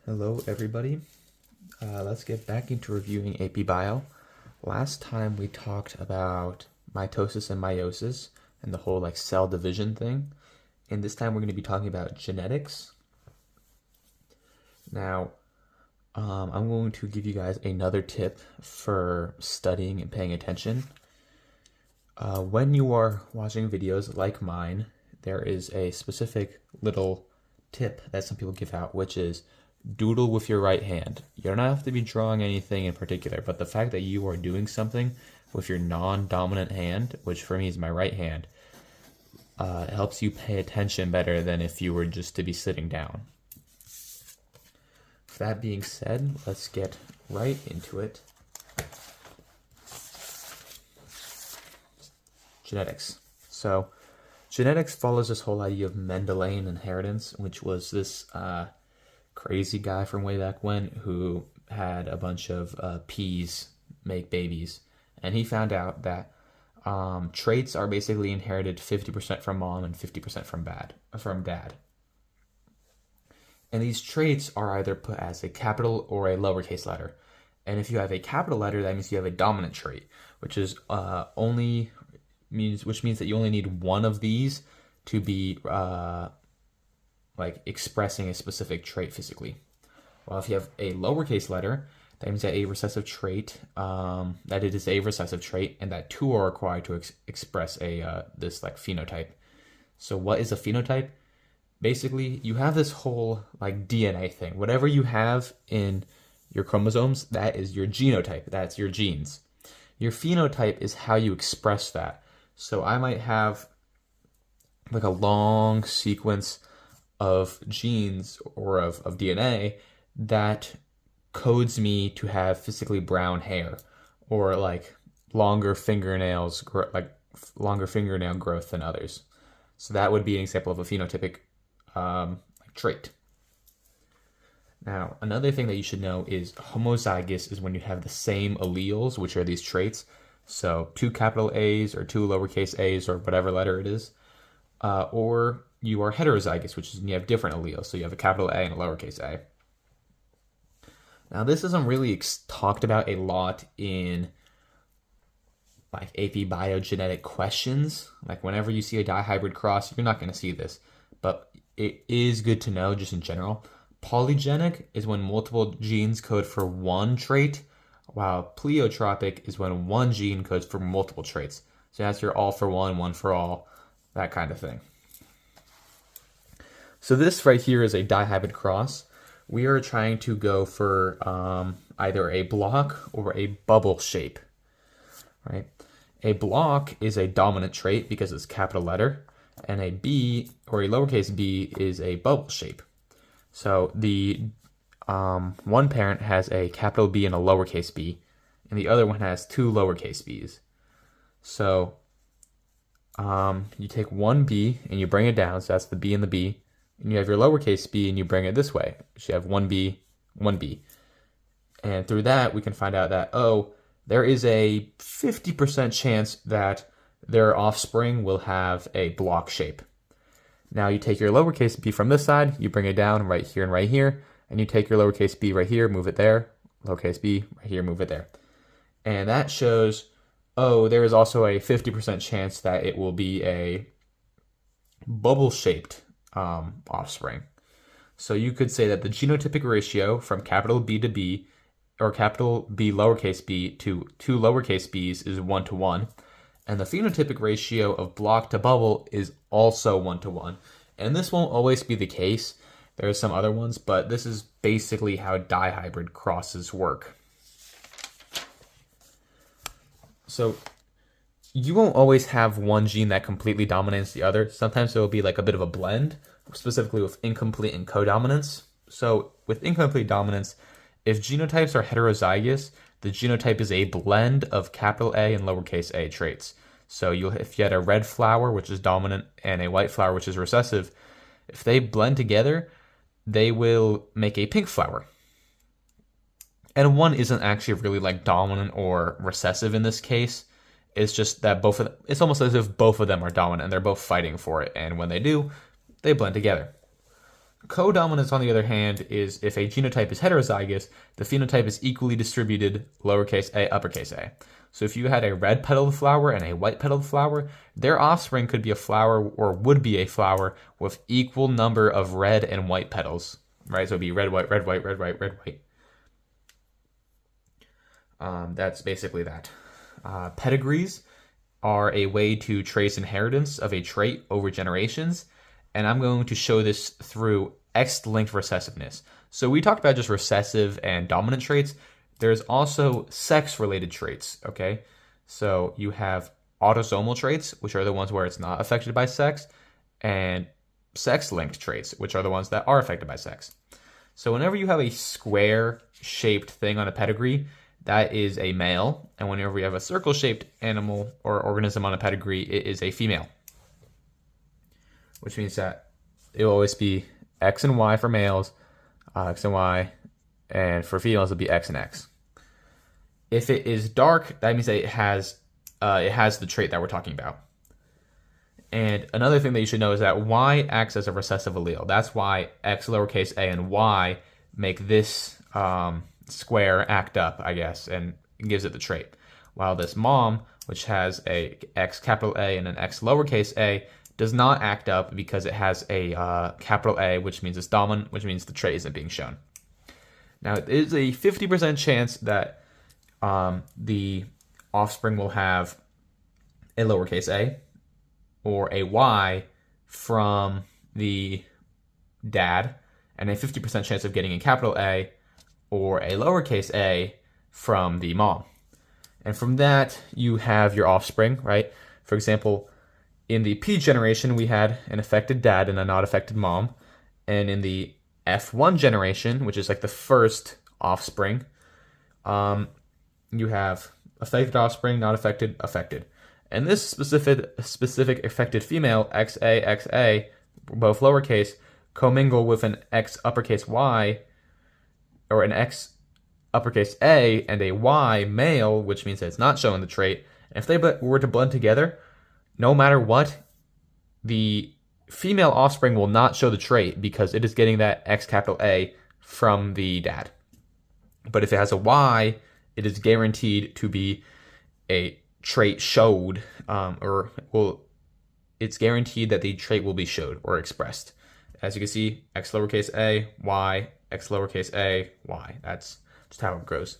Hello everybody. Let's get back into reviewing AP Bio. Last time we talked about mitosis and meiosis and the whole cell division thing. And this time we're going to be talking about genetics. Now, I'm going to give you guys another tip for studying and paying attention. When you are watching videos like mine, there is a specific little tip that some people give out, which is doodle with your right hand. You don't have to be drawing anything in particular, but the fact that you are doing something with your non-dominant hand, which for me is my right hand, helps you pay attention better than if you were just to be sitting down. With that being said, let's get right into it. Genetics. So, genetics follows this whole idea of Mendelian inheritance, which was this crazy guy from way back when who had a bunch of peas make babies, and he found out that traits are basically inherited 50% from mom and 50% from dad. And these traits are either put as a capital or a lowercase letter. And if you have a capital letter, that means you have a dominant trait, which is means that you only need one of these to be expressing a specific trait physically. Well, if you have a lowercase letter, that means that a recessive trait, that it is a recessive trait, and that two are required to express this phenotype. So what is a phenotype? Basically, you have this whole DNA thing. Whatever you have in your chromosomes, that is your genotype. That's your genes. Your phenotype is how you express that. So I might have a long sequence of genes or of DNA that codes me to have physically brown hair or longer fingernail growth than others. So that would be an example of a phenotypic trait. Now, another thing that you should know is homozygous is when you have the same alleles, which are these traits. So 2 capital A's or 2 lowercase a's or whatever letter it is. Or you are heterozygous, which is when you have different alleles. So you have a capital A and a lowercase a. Now, this isn't really talked about a lot in AP biogenetic questions. Whenever you see a dihybrid cross, you're not going to see this. But it is good to know just in general. Polygenic is when multiple genes code for one trait, while pleiotropic is when one gene codes for multiple traits. So that's your all for one for all, that kind of thing. So this right here is a dihybrid cross. We are trying to go for either a block or a bubble shape, right? A block is a dominant trait because it's capital letter, and a B or a lowercase b is a bubble shape. So the one parent has a capital B and a lowercase b, and the other one has 2 lowercase b's. So you take one B and you bring it down, so that's the B and the B, and you have your lowercase b and you bring it this way. So you have 1B, 1B. And through that, we can find out that, there is a 50% chance that their offspring will have a block shape. Now you take your lowercase b from this side, you bring it down right here, and you take your lowercase b right here, move it there, lowercase b right here, move it there. And that shows, there is also a 50% chance that it will be a bubble-shaped offspring. So you could say that the genotypic ratio from capital B to B, or capital B lowercase b to 2 lowercase b's is 1:1. And the phenotypic ratio of block to bubble is also 1:1. And this won't always be the case. There are some other ones, but this is basically how dihybrid crosses work. So you won't always have one gene that completely dominates the other. Sometimes there will be a bit of a blend, specifically with incomplete and codominance. So with incomplete dominance, if genotypes are heterozygous, the genotype is a blend of capital A and lowercase a traits. So if you had a red flower, which is dominant, and a white flower, which is recessive, if they blend together, they will make a pink flower. And one isn't actually really dominant or recessive in this case. It's just that it's almost as if both of them are dominant and they're both fighting for it. And when they do, they blend together. Codominance, on the other hand, is if a genotype is heterozygous, the phenotype is equally distributed, lowercase a, uppercase a. So if you had a red petaled flower and a white petaled flower, their offspring could be a flower or would be a flower with equal number of red and white petals, right? So it'd be red, white, red, white, red, white, red, white. That's basically that. Pedigrees are a way to trace inheritance of a trait over generations, and I'm going to show this through X-linked recessiveness. So we talked about just recessive and dominant traits. There's also sex-related traits, okay? So you have autosomal traits, which are the ones where it's not affected by sex, and sex-linked traits, which are the ones that are affected by sex. So whenever you have a square-shaped thing on a pedigree, that is a male, and whenever you have a circle-shaped animal or organism on a pedigree, it is a female. Which means that it will always be X and Y for males, X and Y, and for females it'll be X and X. If it is dark, that means that it has the trait that we're talking about. And another thing that you should know is that Y acts as a recessive allele. That's why X lowercase a and Y make this square act up, I guess, and gives it the trait. While this mom, which has a X capital A and an X lowercase a, does not act up because it has a capital A, which means it's dominant, which means the trait isn't being shown. Now, it is a 50% chance that the offspring will have a lowercase a or a Y from the dad, and a 50% chance of getting a capital A or a lowercase a from the mom. And from that, you have your offspring, right? For example, in the P generation, we had an affected dad and a not affected mom. And in the F1 generation, which is like the first offspring, you have affected offspring, not affected, affected. And this specific affected female, XA, both lowercase, commingle with an X uppercase Y, or an X uppercase A and a Y male, which means that it's not showing the trait. And if they were to blend together, no matter what, the female offspring will not show the trait because it is getting that X capital A from the dad. But if it has a Y, it is guaranteed to be a trait showed, it's guaranteed that the trait will be showed or expressed. As you can see, X lowercase a, Y, X lowercase a, Y. That's just how it goes.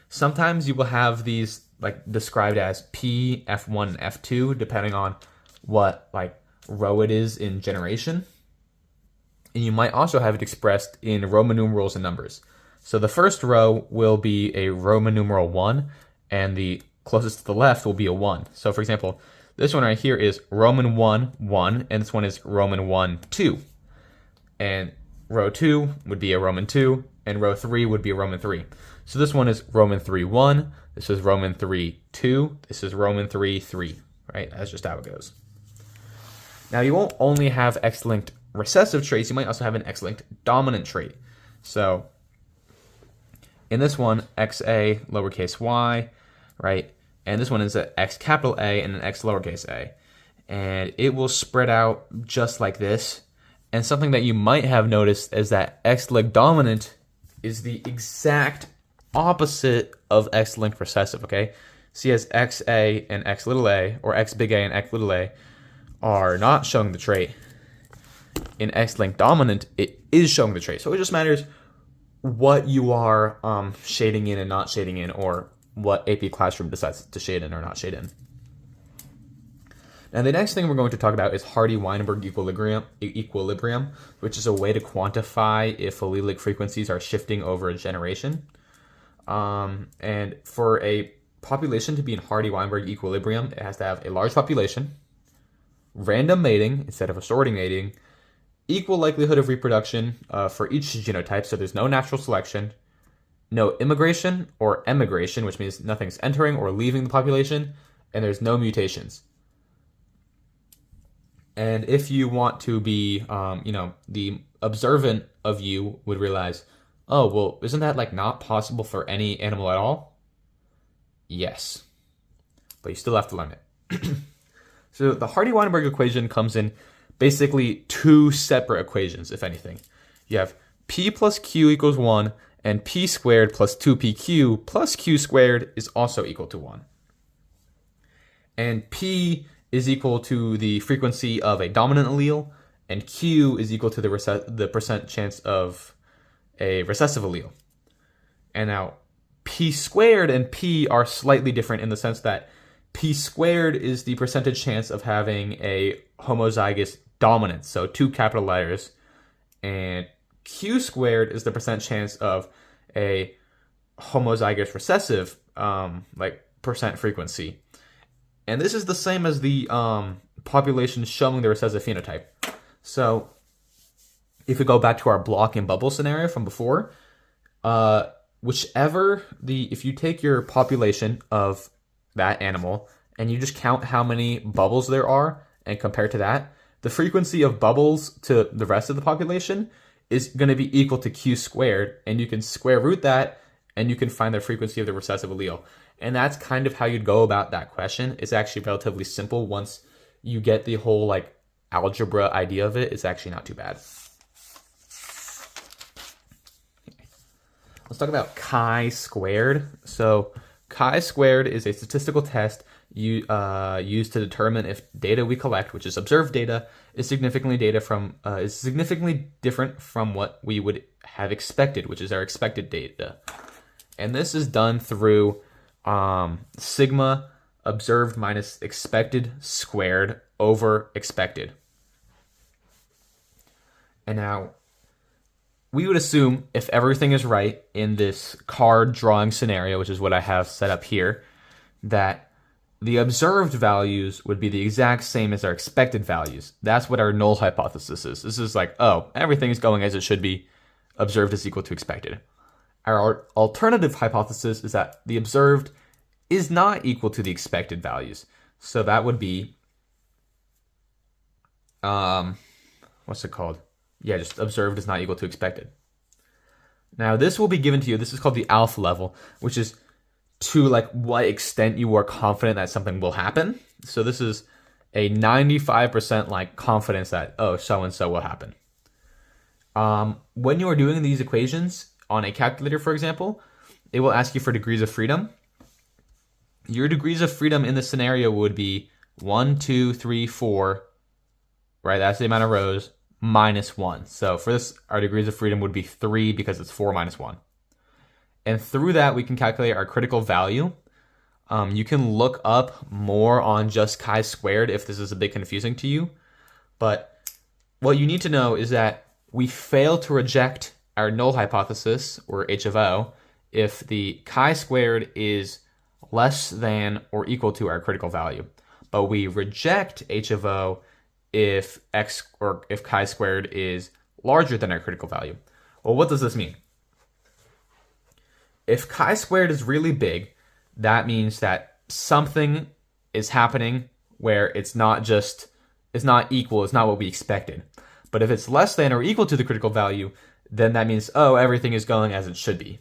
Sometimes you will have these like described as P, F1, and F2, depending on what like row it is in generation. And you might also have it expressed in Roman numerals and numbers. So the first row will be a Roman numeral 1, and the closest to the left will be a 1. So for example, this one right here is Roman 1, 1, and this one is Roman 1, 2. And row 2 would be a Roman 2, and row 3 would be a Roman 3. So this one is Roman 3, 1, this is Roman 3, 2, this is Roman 3, 3, right? That's just how it goes. Now you won't only have X-linked recessive traits, you might also have an X-linked dominant trait. So in this one, XA lowercase y, right? And this one is an X capital A and an X lowercase a. And it will spread out just like this. And something that you might have noticed is that X-linked dominant is the exact opposite of X-linked recessive, okay? See, as XA and X little a, or X big A and X little a, are not showing the trait. In X-linked dominant, it is showing the trait. So it just matters what you are shading in and not shading in, or what AP Classroom decides to shade in or not shade in. Now the next thing we're going to talk about is Hardy-Weinberg equilibrium, which is a way to quantify if allelic frequencies are shifting over a generation. And for a population to be in Hardy-Weinberg equilibrium, it has to have a large population, random mating instead of assorting mating, equal likelihood of reproduction for each genotype, so there's no natural selection, no immigration or emigration, which means nothing's entering or leaving the population, and there's no mutations. And if you want to be, the observant of you would realize, oh, well, isn't that like not possible for any animal at all? Yes, but you still have to learn it. So the Hardy-Weinberg equation comes in basically two separate equations, if anything. you have p plus q equals 1, and p squared plus 2pq plus q squared is also equal to 1. And p is equal to the frequency of a dominant allele, and q is equal to the percent chance of a recessive allele. And now p squared and p are slightly different in the sense that p squared is the percentage chance of having a homozygous dominant, so 2 capital letters, and q squared is the percent chance of a homozygous recessive, like percent frequency. And this is the same as the population showing the recessive phenotype. So if we go back to our block and bubble scenario from before, if you take your population of that animal and you just count how many bubbles there are and compare to that, the frequency of bubbles to the rest of the population is going to be equal to q squared, and you can square root that and you can find the frequency of the recessive allele. And that's kind of how you'd go about that question. It's actually relatively simple once you get the whole like algebra idea of it. It's actually not too bad. Let's talk about chi-squared. So chi-squared is a statistical test used to determine if data we collect, which is observed data, is significantly different from what we would have expected, which is our expected data. And this is done through sigma observed minus expected squared over expected. And now we would assume if everything is right in this card drawing scenario, which is what I have set up here, that the observed values would be the exact same as our expected values. That's what our null hypothesis is. This is like, oh, everything is going as it should be. Observed is equal to expected. Our alternative hypothesis is that the observed is not equal to the expected values. So that would be, what's it called? Yeah, just observed is not equal to expected. Now this will be given to you. This is called the alpha level, which is to like what extent you are confident that something will happen. So this is a 95% like confidence that, oh, so-and-so will happen. When you are doing these equations on a calculator, for example, it will ask you for degrees of freedom. Your degrees of freedom in this scenario would be 1, 2, 3, 4, right? That's the amount of rows, minus 1. So for this, our degrees of freedom would be 3 because it's 4 minus 1. And through that, we can calculate our critical value. You can look up more on just chi-squared if this is a bit confusing to you. But what you need to know is that we fail to reject our null hypothesis, or H of O, if the chi-squared is less than or equal to our critical value. But we reject H of O if chi-squared is larger than our critical value. Well, what does this mean? If chi-squared is really big, that means that something is happening where it's not equal, it's not what we expected. But if it's less than or equal to the critical value, then that means, oh, everything is going as it should be.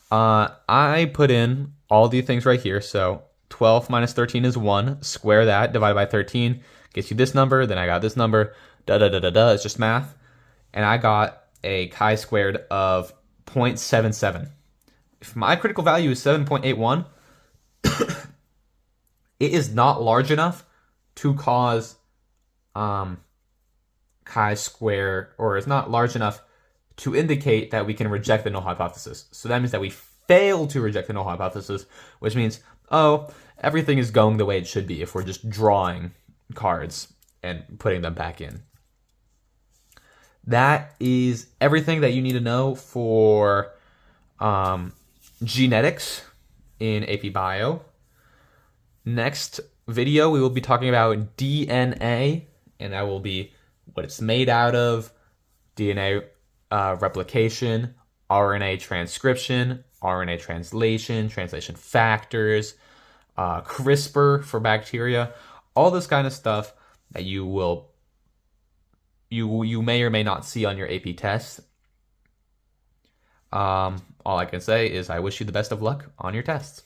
I put in all these things right here. So 12 minus 13 is 1. Square that, divide by 13, gets you this number. Then I got this number. Da-da-da-da-da, it's just math. And I got a chi-squared of 0.77. If my critical value is 7.81, it is not large enough to cause chi-square, or it's not large enough to indicate that we can reject the null hypothesis. So that means that we fail to reject the null hypothesis, which means, oh, everything is going the way it should be if we're just drawing cards and putting them back in. That is everything that you need to know for genetics in AP Bio. Next video, we will be talking about DNA, and that will be what it's made out of, DNA replication, RNA transcription, RNA translation, translation factors, CRISPR for bacteria, all this kind of stuff that you may or may not see on your AP test. All I can say is I wish you the best of luck on your tests.